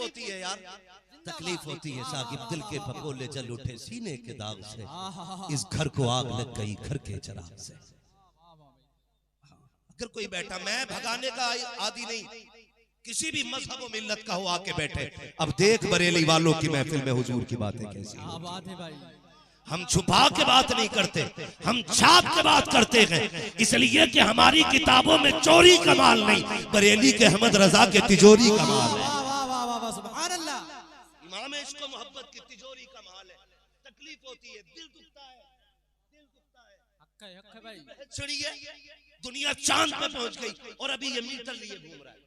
होती है यार, तकलीफ होती है साकिब। दिल के भगोले जल उठे सीने के दाग से, इस घर को आग लग गई घर के चिराग से। अगर कोई बैठा, मैं भगाने का आदि नहीं, किसी भी मजहब और मिल्लत का हो आके बैठे। अब देख बरेली वालों की महफिल में हुजूर की बातें कैसी हैं। हम छुपा के बात नहीं करते, हम छाप के बात करते हैं, इसलिए कि हमारी किताबों में चोरी का माल नहीं, बरेली के अहमद रजा के तिजोरी का माल है। इमाम इश्क मोहब्बत की तिजोरी का माल है। तकलीफ होती है, दिल दुखता है, दिल दुखता है। चिड़िया दुनिया चांद पे पहुंच गई और अभी ये मीटर लिए घूम रहा है।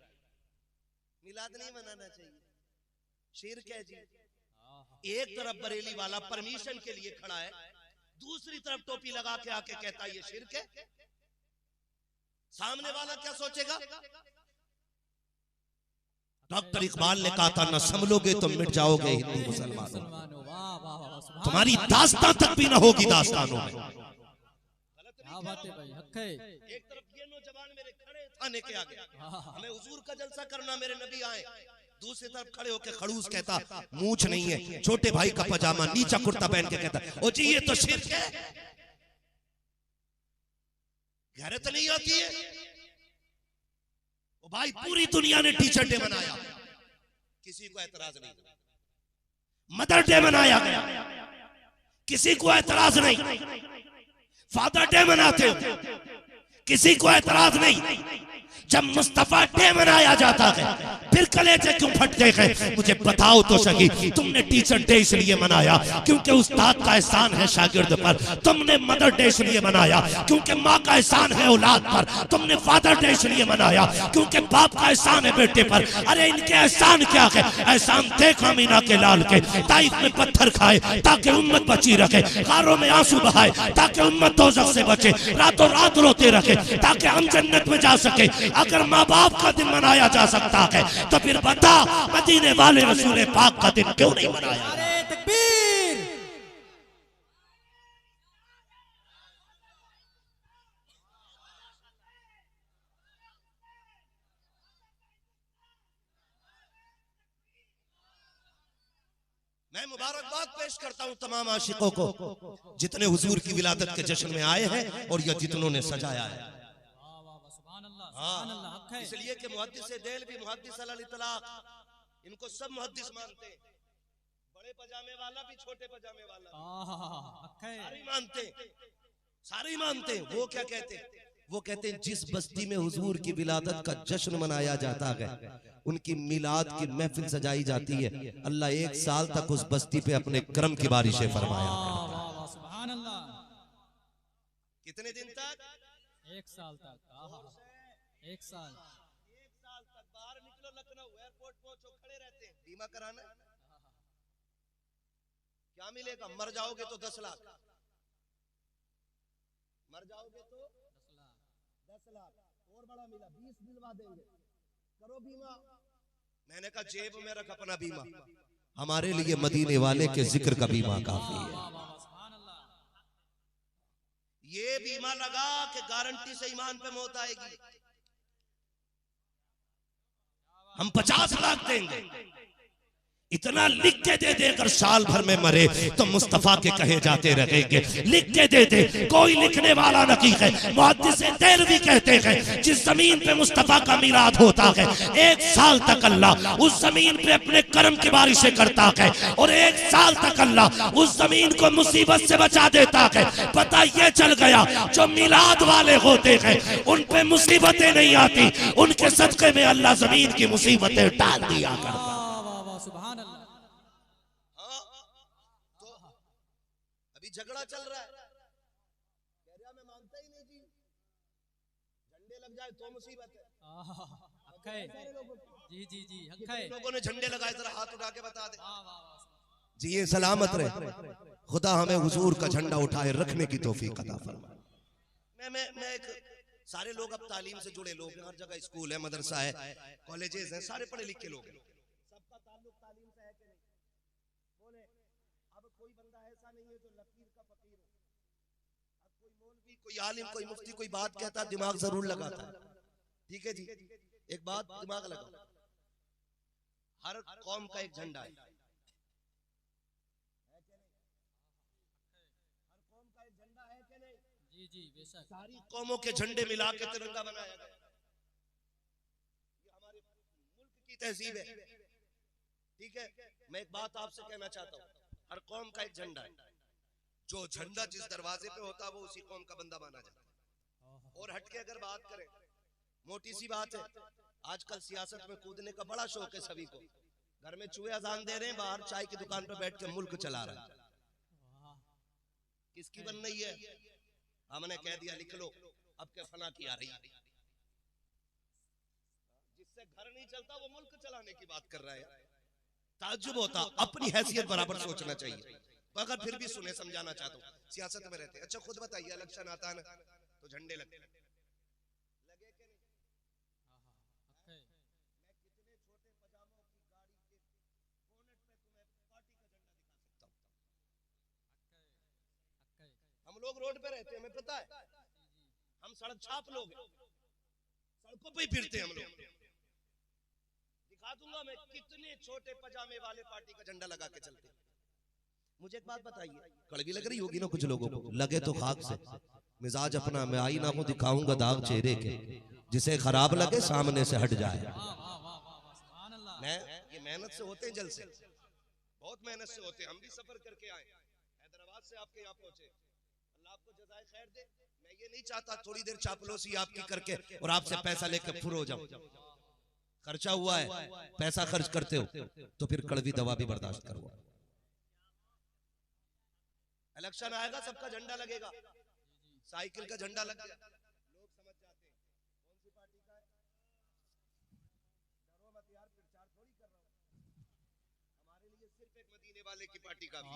मिलाद नहीं मनाना चाहिए, शेर कह जी। एक तरफ बरेली वाला परमिशन के लिए खड़ा है, दूसरी तरफ टोपी लगा के आके कहता है ये शिर्क है। सामने वाला क्या सोचेगा? डॉक्टर इकबाल ने कहा था, न संभलोगे तो मिट जाओगे हिंदू मुसलमानों, तुम्हारी दास्तां तक भी ना होगी दास्तानों में। एक तरफ ये नौजवान मेरे खड़े थाने के आगे, हमें हुजूर का जलसा करना, मेरे नबी आए। दूसरी तरफ खड़े होकर खड़ूस कहता, मूछ नहीं है, छोटे भाई का पजामा, नीचा कुर्ता पहन के कहता, ओ जी ये तो शिर्क है। गैरत नहीं आती है? ओ भाई पूरी दुनिया ने टीचर डे मनाया, किसी को एतराज नहीं। मदर डे मनाया गया, किसी को एतराज नहीं। फादर डे मनाते हो, किसी को एतराज नहीं। जब मुस्तफा डे मनाया जाता है फिर कलेजे क्यों फटते हैं? मुझे बताओ तो सही, तुमने टीचर डे इसलिए मनाया क्योंकि उस्ताद का एहसान है शागिर्द पर, तुमने मदर डे इसलिए मनाया क्योंकि माँ का एहसान है औलाद पर, तुमने फादर डे इसलिए मनाया क्योंकि बाप का एहसान है बेटे पर। अरे इनके एहसान क्या है? एहसान देखा मीना के लाल के, ताइफ में पत्थर खाए ताकि उम्मत बची रखे, गारों में आंसू बहाए ताकि उम्मत दोज़ख से बचे, रातों रात रोते रखे ताकि हम जन्नत में जा सके। अगर माँ बाप का दिन मनाया जा सकता है तो फिर बता मदीने वाले रसूल पाक का दिन क्यों नहीं मनाया? नारे तकबीर। मैं मुबारकबाद पेश करता हूं तमाम आशिकों को जितने हुजूर की विलादत के जश्न में आए हैं और या जितनों ने सजाया है। हाँ, इसलिए कि मुहद्दिस देलवी, मुहद्दिस अल इतलाक, इनको सब मुहद्दिस मानते हैं। बड़े पजामे वाला भी छोटे पजामे वाला सारे मानते, सारे मानते। वो क्या कहते हैं? वो कहते हैं जिस बस्ती में हुजूर की विलादत का जश्न मनाया जाता है उनकी मिलाद की महफिल सजाई जाती है, अल्लाह एक साल तक उस बस्ती पे अपने करम की बारिशें फरमाया करता। सुभान अल्लाह। कितने दिन तक? एक साल तक। एक साल तक बाहर निकलो, लखनऊ एयरपोर्ट पहुंचो, खड़े रहते हैं। बीमा कराना है? क्या मिलेगा? मर जाओगे तो 10 लाख, मर जाओगे तो 10 लाख, और बड़ा मिला 20 दिलवा देंगे, करो बीमा। मैंने कहा जेब में रख अपना बीमा, हमारे लिए मदीने वाले के जिक्र का बीमा काफी है। ये बीमा लगा कि गारंटी से ईमान पे मौत आएगी। हम 50 लाख देंगे, इतना लिख के दे देकर साल भर में मरे तो मुस्तफा के कहे जाते रहेंगे। लिख के दे दे, कोई लिखने वाला नहीं है। मुहद्दिस देलवी कहते हैं जिस जमीन पे मुस्तफा का मीलाद होता है एक साल तक अल्लाह उस जमीन पे अपने करम की बारिशें करता है और एक साल तक अल्लाह उस जमीन को मुसीबत से बचा देता है। पता ये चल गया जो मीलाद वाले होते हैं उन पे मुसीबतें नहीं आती, उनके सदके में अल्लाह जमीन की मुसीबतें टाल दिया करता। सुभान अल्लाह। तो अभी झगड़ा चल रहा है, मैं मानता ही नहीं जी, झंडे लग जाए तो मुसीबत है। जी जी जी, लोगों ने झंडे लगाए, जरा हाथ उठा के बता दे जी ये सलामत रहे। खुदा हमें हुजूर का झंडा उठाए रखने की तौफीक अता फरमाए। मैं एक सारे लोग अब तालीम से जुड़े लोग हैं, हर जगह स्कूल है, मदरसा है, कॉलेजेस हैं, सारे पढ़े लिखे लोग हैं। सबका ताल्लुक तालीम से है कि नहीं? बोले अब कोई बंदा ऐसा नहीं है जो लकीर का फकीर हो। अब कोई मौलवी, कोई आलिम, कोई मुफ्ती कोई बात कहता है दिमाग जरूर लगाता है। ठीक है जी, एक बात दिमाग लगा, हर कौम का एक झंडा है, हर कौम का एक झंडा है कि नहीं? जी जी बेशक। सारी कौमों के झंडे मिला के तिरंगा बनाया गया। ये हमारे मुल्क की तहजीब है। ठीक है, मैं एक बात आपसे कहना चाहता हूँ, हर कौम का एक झंडा है, जो झंडा जिस दरवाजे पे होता है वो उसी कौम का बंदा माना जाता है। और हटके अगर बात करें, मोटी सी बात है, आजकल सियासत में कूदने का बड़ा शौक है सभी को। घर में चूहे अजान दे रहे हैं, बाहर चाय की दुकान पर बैठ के मुल्क चला रहा है। किसकी बन रही है? हमने कह दिया लिख लो, अब के फना की आ रही है। जिससे घर नहीं चलता वो मुल्क चलाने की बात कर रहा है। ताज्जुब होता, अपनी हैसियत बराबर सोचना चाहिए। अगर फिर भी सुने, समझाना चाहता हूँ, सियासत में रहते। अच्छा खुद बताइए, इलेक्शन आता है ना तो झंडे लगे के नहीं? मैं कितने छोटे पजामों की गाड़ी के बोनेट पे तुम्हें पार्टी का झंडा दिखा सकता हूँ। हम लोग रोड पे रहते हैं, हमें पता है, हम सड़क छाप लोग हैं, सड़कों पे ही फिरते हैं हम लोग। दिखा दूंगा मैं कितने छोटे पजामे वाले पार्टी का झंडा लगा के चलते। मुझे एक बात बताइए, कड़वी लग रही होगी ना कुछ लोगों को, लगे तो खाक से, मिजाज अपना मैं आईना को दिखाऊंगा दाग चेहरे के, जिसे खराब लगे सामने से हट जाए। मैं ये मेहनत से होते हैं, जल से बहुत मेहनत से होते हैं। हम भी सफर करके आए, हैदराबाद से आपके यहाँ पहुंचे। अल्लाह आपको जज़ाए खैर दे। मैं ये नहीं चाहता थोड़ी देर चापलूसी आपकी करके और आपसे पैसा लेकर फुर हो जाऊं। खर्चा हुआ है, पैसा खर्च करते हो तो फिर कड़वी दवा भी बर्दाश्त करो। इलेक्शन आएगा, सबका झंडा लगेगा, साइकिल का झंडा लग गया, लोग समझ जाते हैं कौन सी पार्टी का है। डरो मत यार, प्रचार थोड़ी कर रहा हूं, हमारे लिए सिर्फ एक मदीने वाले की पार्टी का भी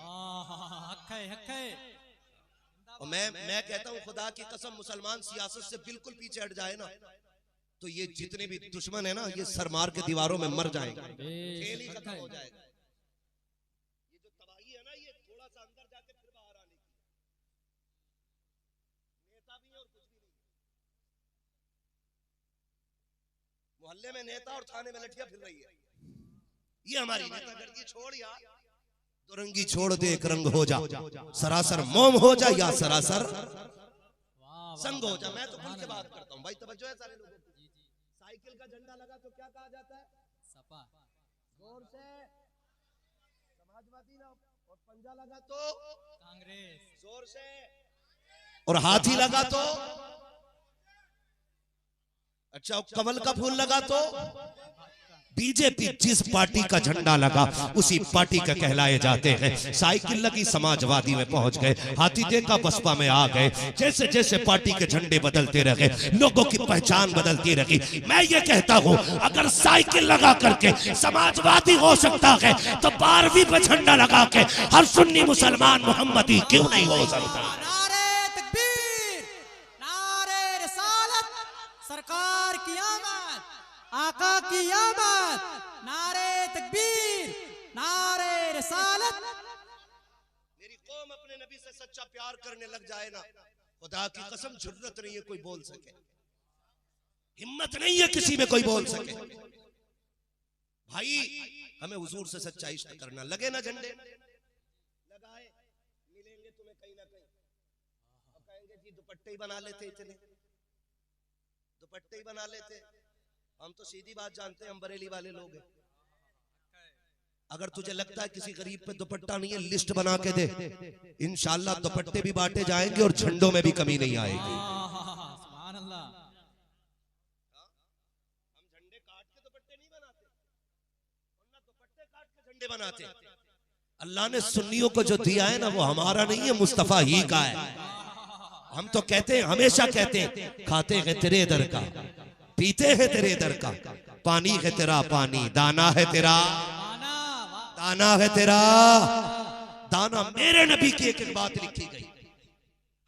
है। और मैं कहता हूं, खुदा की कसम, मुसलमान सियासत से बिल्कुल पीछे हट जाए ना तो ये जितने भी दुश्मन है ना, ये सर मार के दीवारों में मर जाएंगे, खेल ही खत्म हो जाएगा। ये जो तबाही है ना, ये थोड़ा सा अंदर जाके फिर बाहर आने की। नेता भी है और कुछ भी नहीं। मोहल्ले में नेता और थाने में लठिया फिर रही है। ये हमारी नेतागिरी छोड़ यार, दुरंगी छोड़ दे, एक रंग हो जा, सरासर मोम हो जा या सरासर संग हो जा। मैं तो खुल के बात करता हूँ भाई, तवज्जो है सारे लोगों की। साइकिल का झंडा लगा तो क्या कहा जाता है? सपा। जोर से समाजवादी ना, और पंजा लगा तो कांग्रेस, जोर से, और हाथी लगा तो अच्छा, कमल का फूल लगा तो बीजेपी। जिस पार्टी का झंडा लगा उसी पार्टी का कहलाए जाते हैं। साइकिल लगी, समाजवादी में पहुंच गए, हाथी देखा, बसपा में आ गए। जैसे जैसे पार्टी के झंडे बदलते रहे, लोगों की पहचान बदलती रही। मैं ये कहता हूं, अगर साइकिल लगा करके समाजवादी हो सकता है तो 12वीं पे झंडा लगा के हर सुन्नी मुसलमान मोहम्मदी क्यों नहीं हो सकता? सरकार की आमद, आका की आमद, नारे तकबीर, नारे रिसालत। मेरी कौम अपने नबी से सच्चा प्यार करने लग जाए ना, खुदा की कसम जुर्रत नहीं है कोई बोल सके, हिम्मत नहीं है किसी में कोई बोल सके। भाई हमें हुजूर से सच्चा इश्क करना, लगे ना झंडे लगाए, मिलेंगे तुम्हें कहीं ना कहीं, और कहेंगे जी दुपट्टे ही बना लेते, इतने दुपट्टे ही बना लेते। हम तो सीधी बात जानते हैं, हम बरेली वाले लोग हैं। अगर तुझे लगता है किसी गरीब पे दुपट्टा नहीं है, लिस्ट बना के दे, इंशाल्लाह दुपट्टे भी बांटे जाएंगे और झंडों में भी कमी नहीं आएगी। सुभान अल्लाह। हम झंडे काट के दुपट्टे नहीं बनाते, वरना दुपट्टे काट के झंडे बनाते। अल्लाह ने सुन्नियों को जो दिया है ना, वो हमारा नहीं है, मुस्तफा ही का है। हम तो कहते हैं, हमेशा कहते हैं, खाते हैं तेरे दर का, पीते हैं तेरे दर का, पानी है तेरा पानी, दाना है तेरा दाना है तेरा दाना। मेरे नबी की एक एक बात लिखी गई।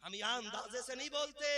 हम यहाँ अंदाजे से नहीं बोलते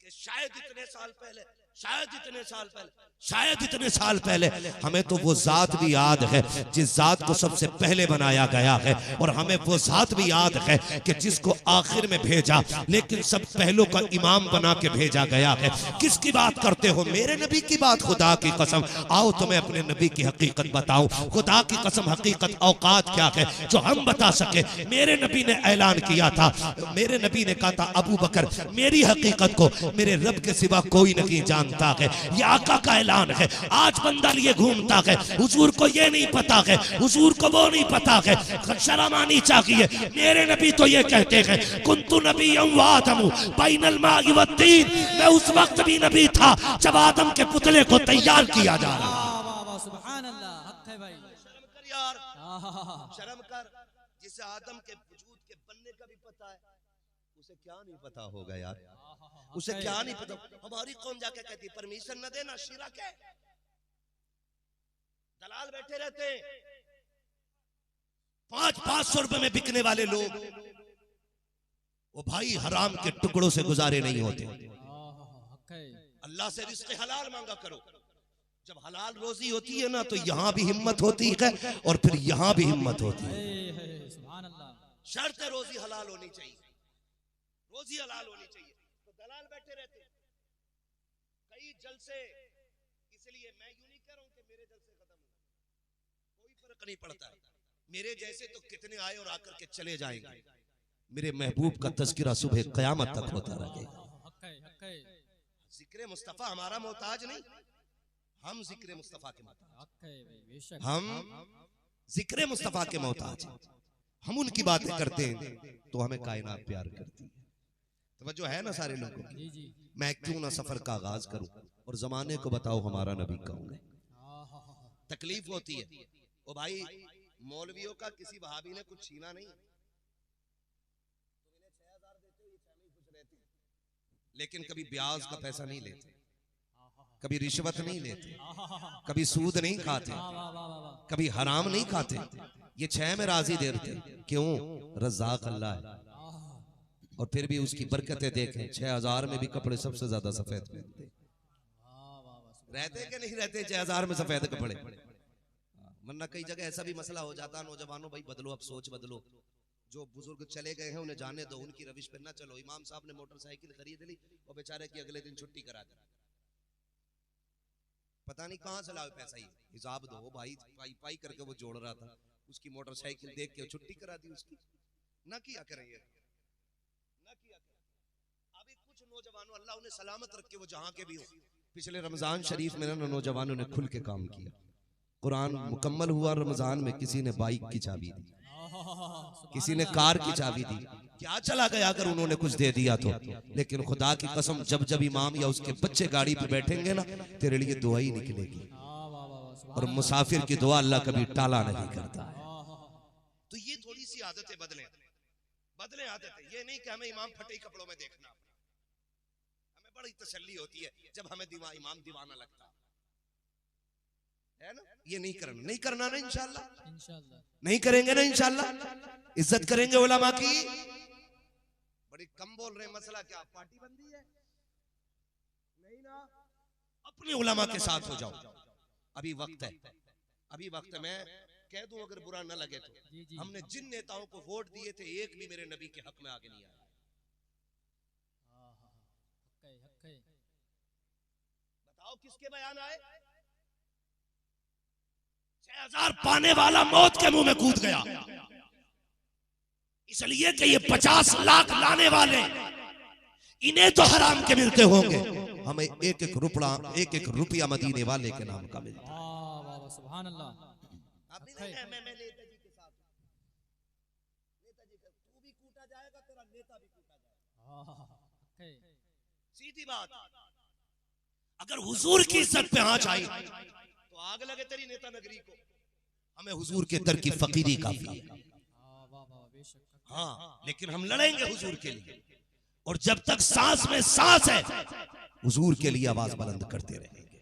कि शायद इतने साल पहले शायद इतने साल पहले हमें तो वो जात भी याद है जिस जात को सबसे पहले बनाया गया है, और हमें वो जात भी याद है कि जिसको आखिर में भेजा लेकिन सब पहलों का इमाम बना के भेजा गया है। किसकी बात करते हो? मेरे नबी की बात। खुदा की कसम, आओ तुम्हें अपने नबी की हकीकत बताऊं। खुदा की कसम, हकीकत औकात क्या है जो हम बता सके। मेरे नबी ने ऐलान किया था, मेरे नबी ने कहा था, अबू बकर मेरी हकीकत को मेरे रब के सिवा कोई नहीं जानता है। ये आका का ऐलान है। आज बंदा लिए घूमता है, हुजूर को ये नहीं पता है, हुजूर को वो नहीं पता है। शर्म आनी चाहिए। मेरे नबी तो ये कहते हैं, कुन्तु नबिय्यम व आदमु बैनल माइ वत्तीन। मैं उस वक्त भी नबी था जब आदम के पुतले को तैयार किया जा रहा। सुभान अल्लाह, हक है भाई। शर्म कर यार, शर्म कर। जिसे आदम के वजूद के बनने का भी पता है, उसे क्या नहीं पता होगा यार? उसे क्या नहीं पता? हमारी कौम जाके कहती परमिशन न देना शीरा के दलाल बैठे रहते हैं। 500 रुपए में बिकने वाले लोग, वो भाई हराम के टुकड़ों से गुजारे नहीं होते। अल्लाह से रिज़्क़ हलाल मांगा करो। जब हलाल रोजी होती है ना तो यहां भी हिम्मत होती है और फिर यहां भी हिम्मत होती है। शर्त है रोजी हलाल होनी चाहिए, रोजी हलाल होनी चाहिए। तो दलाल बैठे रहते कई जलसे, इसलिए मैं यूं नहीं कह रहा हूं कि मेरे जलसे खत्म हो, कोई फर्क नहीं पड़ता है। मेरे जैसे तो कितने आए और आकर के चले जाएंगे। मेरे महबूब का तज़किरा सुबह क़यामत तक होता रहेगा। जिक्र मुस्तफा हमारा मोहताज नहीं, हम जिक्र मुस्तफा के मोहताज। हम जिक्र मुस्तफा के मोहताज। हम उनकी बातें करते हैं तो हमें कायनात प्यार करती है। तवज्जो है ना सारे लोगों की? मैं क्यों ना सफर का आगाज करूं और जमाने को बताओ हमारा नबी कौन है। तकलीफ होती है ओ भाई, मौलवियों का किसी वहाबी ने कुछ छीना नहीं, लेकिन कभी ब्याज का पैसा नहीं लेते, कभी रिश्वत नहीं लेते, कभी सूद नहीं खाते, कभी हराम नहीं खाते। ये 6 में राजी देते। क्यों? रज़्ज़ाक़ अल्लाह है। और फिर भी उसकी बरकतें देखें, 6000 में भी कपड़े सबसे ज्यादा सफेद पहनते रहते कि नहीं रहते? 6000 में सफेद कपड़े। वरना कई जगह ऐसा भी मसला हो जाता, नौजवानों भाई बदलो, अब सोच बदलो। जो बुजुर्ग चले गए हैं उन्हें जाने दो, उनकी रविश पर ना चलो। इमाम साहब ने मोटरसाइकिल खरीद ली और बेचारे की अगले दिन छुट्टी करा दी। पता नहीं कहां से लाओ पैसा, ही हिसाब दो भाई। पाई पाई करके वो जोड़ रहा था, उसकी मोटरसाइकिल देख के छुट्टी करा दी उसकी। ना किया करेंगे, ना किया करें। अभी कुछ नौजवानों, अल्लाह उन्हें सलामत रखे, वो जहां के भी हो। पिछले रमजान शरीफ में ना नौजवानों ने खुल के काम किया। कुरान मुकम्मल हुआ रमजान में, किसी ने बाइक की चाबी दी, किसी ने कार की चाबी दी। क्या चला गया अगर उन्होंने कुछ दे दिया तो। लेकिन खुदा की कसम, जब जब इमाम या उसके बच्चे गाड़ी पे बैठेंगे ना, तेरे लिए दुआ ही निकलेगी। और मुसाफिर की दुआ अल्लाह कभी टाला नहीं करता। तो ये थोड़ी सी आदतें बदलें, बदलें आदतें। ये नहीं कि हमें इमाम फटे कपड़ों में देखना, हमें बड़ी तसल्ली होती है जब हमें इमाम दीवाना लगता है ना। ये नहीं करना, नहीं करना ना। इंशाल्लाह नहीं करेंगे ना, इंशाल्लाह इज्जत करेंगे उलमा की। बड़ी कम बोल रहे हैं। मसला क्या पार्टी बंदी है? नहीं ना, अपने उलमा के साथ हो जाओ। अभी वक्त है, अभी वक्त है। मैं कह दूं अगर बुरा न लगे तो, हमने जिन नेताओं को वोट दिए थे एक भी मेरे नबी के हक में आगे नहीं आया। बताओ किसके बयान आए? 6000 पाने वाला मौत के मुंह में कूद गया, इसलिए कि ये 50 लाख लाने वाले, इन्हें तो हराम के मिलते होंगे, हमें एक एक रुपया मदीने वाले के नाम का मिलता है। सुभान अल्लाह। मैं नेताजी के साथ, नेताजी का तू भी कूटा जाएगा, तेरा नेता भी कूटा जाएगा। सीधी बात। अगर हुजूर की इज्जत पे आंच आई तो आग लगे तेरी नेता नगरी को। हमें हुजूर के दर की फकीरी काफी है। हाँ, लेकिन हम लड़ेंगे हुजूर के लिए, और जब तक सांस में सांस है हुजूर के लिए आवाज बुलंद करते रहेंगे।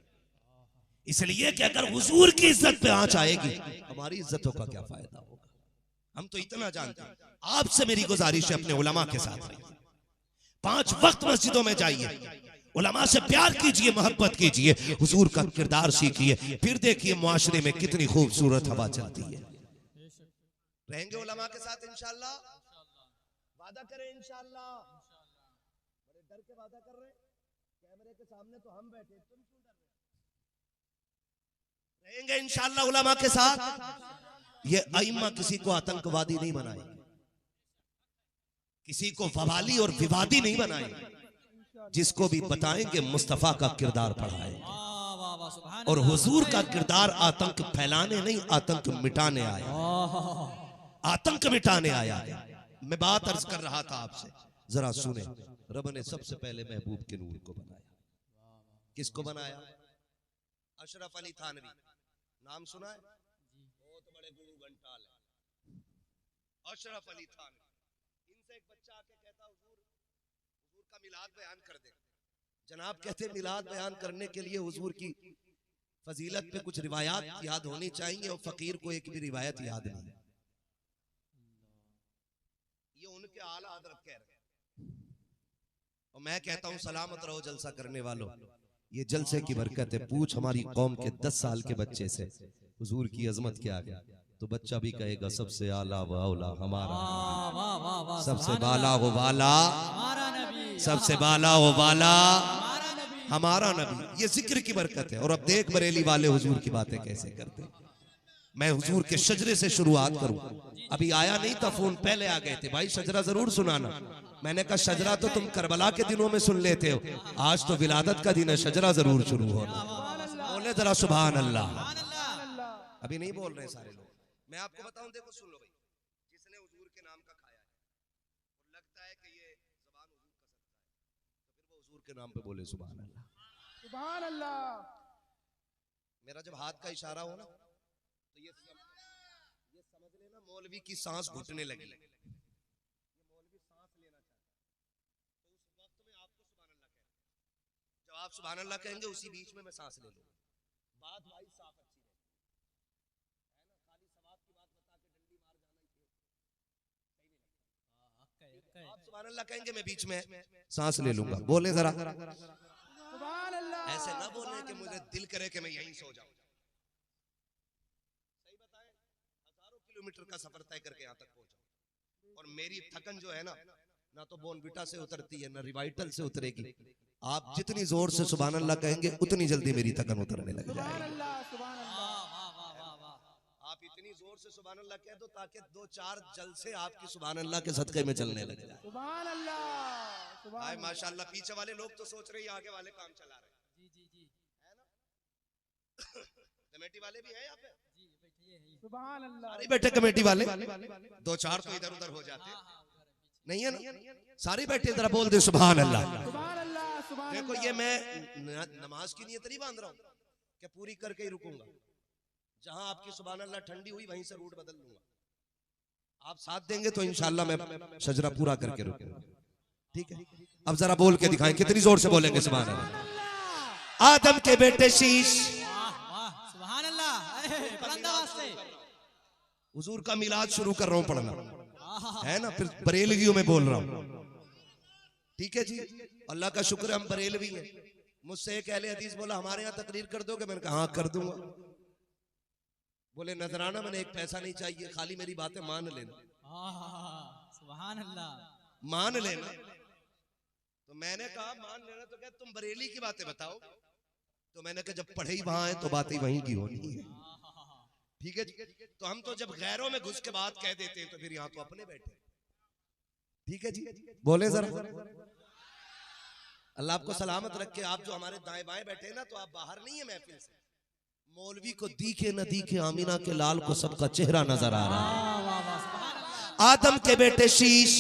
इसलिए कि अगर हुजूर की इज्जत पे आंच आएगी, हमारी इज्जतों का क्या फायदा होगा? हम तो इतना जानते हैं। आपसे मेरी गुजारिश है, अपने उलमा के साथ रहिए, 5 वक्त मस्जिदों में जाइए, उलमा से प्यार कीजिए, मोहब्बत कीजिए, हुजूर का किरदार सीखिए, फिर देखिए मुआशरे में कितनी खूबसूरत हवा चलती है। रहेंगे उलमा के साथ इंशाअल्लाह, वादा करें इंशाअल्लाह। बड़े डर के वादा कर रहे हैं, कैमरे के सामने तो हम बैठे, तुम क्यों डर रहे? रहेंगे इंशाअल्लाह उलमा के साथ। ये अइम्मा किसी को आतंकवादी नहीं बनाए, किसी को वबाली और विवादी नहीं बनाए। जिसको भी बताएंगे मुस्तफा का किरदार पढ़ाए, और हुजूर का किरदार आतंक फैलाने नहीं, आतंक मिटाने आया, आतंक मिटाने आया। मैं बात अर्ज कर रहा था आपसे, जरा सुने। रब ने सबसे पहले महबूब के नूर को बनाया। किसको बनाया? अशरफ अली थानवी, नाम सुना है? बहुत बड़े गुरु घंटाल है अशरफ अली थानवी। इनसे एक बच्चा आके कहता, हुजूर का मिलाद बयान कर दे। जनाब कहते मिलाद बयान करने के लिए हुजूर की फजीलत पे कुछ रिवायात याद होनी चाहिए, और फकीर को एक भी रिवायत याद नहीं। ये उनके आला हज़रत कह रहे हैं, और मैं कहता हूं सलामत रहो जलसा करने वालों, ये जलसे की बरकत है। पूछ हमारी कौम के 10 साल के बच्चे से हुजूर की अजमत क्या है, तो बच्चा भी कहेगा सबसे आला व औला हमारा, सबसे बाला वो वाला, सबसे बाला वो वाला हमारा नबी। ये जिक्र की बरकत है। और अब देख बरेली वाले हुजूर की बातें कैसे करते। मैं हुजूर के शजरे से शुरुआत करूं। अभी आया नहीं था फोन, पहले आ गए थे, भाई शजरा जरूर सुनाना। मैंने कहा शजरा तो तुम करबला के दिनों में सुन लेते हो, आज तो विलादत का दिन है, शजरा जरूर शुरू होना। बोले जरा सुभान अल्लाह। अभी नहीं बोल रहे सारे लोग। मैं आपको बताऊं, देखो सुन लो भाई, जिसने हुजूर के नाम का खाया है और लगता है कि ये ज़बान हुजूर का सदका है, तो फिर वो हुजूर के नाम पे बोले सुभान अल्लाह, सुभान अल्लाह। मेरा जब हाथ का इशारा हो ना, तो ये समझ लेना मौलवी की सांस घुटने लगी। ये मौलवी सांस लेना चाहता है, तो उस वक्त में आपको सुभान अल्लाह कहें। जब आप सुभान अल्लाह कहेंगे, उसी बीच में मैं सांस ले लूंगा। बात भाई साफ अच्छी है ना, खाली सवाब की बात बता के डंडी मार जाना ही सही नहीं। आप सुभान अल्लाह कहेंगे, मैं बीच में सांस ले लूंगा। बोले जरा सुभान अल्लाह। ऐसे ना बोले कि मुझे दिल करे कि मैं यहीं सो जाऊं। सही बताएं, हजारों किलोमीटर का सफर तय करके यहां तक पहुंचा, और मेरी थकन जो है ना तो बोनविटा से उतरती है, ना रिवाइटल से उतरेगी। आप जितनी जोर से सुभान अल्लाह कहेंगे, उतनी जल्दी मेरी थकन उतरने लग जाएगी। आप इतनी जोर से सुभान अल्लाह कह दो ताकि 2-4 जलसे आपकी सुभान अल्लाह के सदके में चलने लग जाए। सुभान अल्लाह। भाई माशाअल्लाह, पीछे वाले लोग तो सोच रहे हैं आगे वाले काम चला रहे हैं। जी है ना? कमेटी वाले भी हैं यहाँ पे? जी सुभान अल्लाह। अरे बैठे कमेटी वाले, 2-4 तो इधर उधर हो जाते नहीं है ना? सारे बैठे, जरा बोल दे सुभान अल्लाह। देखो ये मैं नमाज की नियत नहीं बांध रहा हूँ कि पूरी करके ही रुकूंगा। जहां आपकी सुभान अल्लाह ठंडी हुई, वहीं से रूट बदल लूंगा। आप साथ देंगे तो इंशाअल्लाह मैं शजरा पूरा करके रुकूंगा। ठीक है, अब जरा बोल के दिखाएं, कितनी जोर से बोलेंगे सुभान अल्लाह। आदम के बेटे शीश, सुभान अल्लाह। हुजूर का मिलाद शुरू कर रहा हूं पढ़ना, है ना? फिर बरेलवियों में बोल रहा हूं। ठीक है जी, अल्लाह का शुक्र हम बरेलवी हैं। मुझसे एक अहले हदीस बोला, हमारे यहाँ तकरीर कर दोगे? मैंने कहा हाँ कर दूंगा। बोले नजराना, मैंने एक पैसा नहीं चाहिए, खाली मेरी बातें मान लेना। सुभान अल्लाह। मान लेना। तो मैंने कहा मान लेना, तो क्या तुम बरेली की बातें बताओ? तो मैंने कहा जब पढ़े ही वहां है तो बातें वहीं की होनी है। ठीक है जी, तो हम तो जब गैरों में घुस के बात कह देते हैं, तो फिर यहाँ तो अपने बैठे। ठीक है जी, बोले जरा। अल्लाह आपको सलामत रखे। आप जो हमारे दाएं बाएं बैठे ना, तो आप बाहर नहीं है महफिल से। मौलवी को दिखे न दिखे, आमीना के लाल को सबका चेहरा नजर आ रहा है। आदम के बेटे शीश,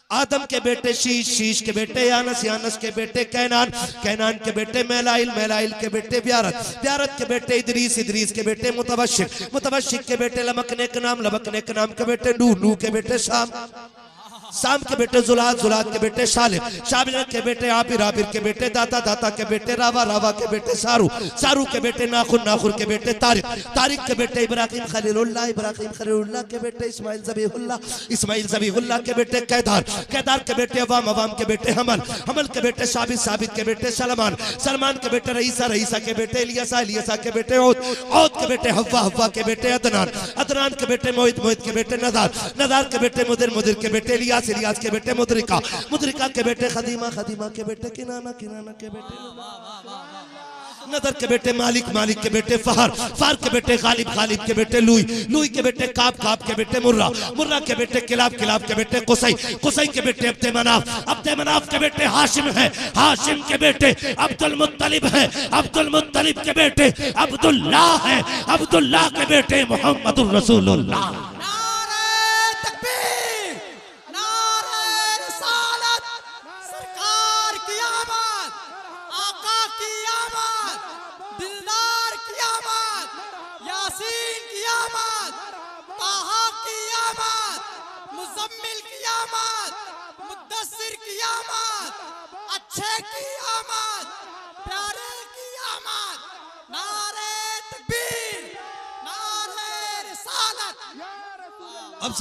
आदम के बेटे शीश, शीश के बेटे यानस, यानस के बेटे कैनान, कैनान के बेटे मैलाइल, मैलाइल के बेटे ब्यारत, ब्यारत के बेटे इदरीस, इदरीस के बेटे मुतबश्शिर, मुतबश्शिर के बेटे लमकने के नाम, लमकने के नाम के बेटे नूह, नूह के बेटे शाम। साम के बेटे जुलाद, जुलाद के बेटे शालिम, शालिम के बेटे आबिर, आबिर के बेटे दाता, दाता के बेटे रावा, रावा के बेटे सारू, सारू के बेटे नाखुर, नाखुर के बेटे तारिक, तारिक के बेटे इब्राहिम खलीलुल्लाह, इब्राहिम खलीलुल्लाह के बेटे इस्माइल ज़बीहुल्लाह, इस्माइल ज़बीहुल्लाह के बेटे कैदार, कैदार के बेटे अवाम, अवाम के बेटे हमल, हमल के बेटे साबित, साबित के बेटे सलमान, सलमान के बेटे रईसा, रईसा के बेटे इलियासा, इलियासा के बेटे औद, औद के बेटे हव्वा, हव्वा के बेटे अदनान, अदनान के बेटे मोहित, मोहित के बेटे नदार, नदार के बेटे मुदिर, मुदिर के बेटे इलियास, इलियास के बेटे मुद्रिका, मुद्रिका के बेटे खदीमा, खदीमा के बेटे किनाना, किनाना के बेटे नदर के बेटे मालिक, मालिक के बेटे फहर, फहर के बेटे गालिब, गालिब के बेटे लुई, लुई के बेटे काब, काब के बेटे मुर्रा, मुर्रा के बेटे किलाब, किलाब के बेटे कुसै, कुसै के बेटे अब्दे मनाफ, अब्दे मनाफ के बेटे हाशिम है, हाशिम के बेटे अब्दुल मुत्तलिब है, अब्दुल मुत्तलिब के बेटे अब्दुल्लाह है, अब्दुल्लाह के बेटे मोहम्मदुर रसूलुल्लाह। अच्छे की आमद, प्यारे की आमद, नारे तकबीर, नारे रिसालत। अब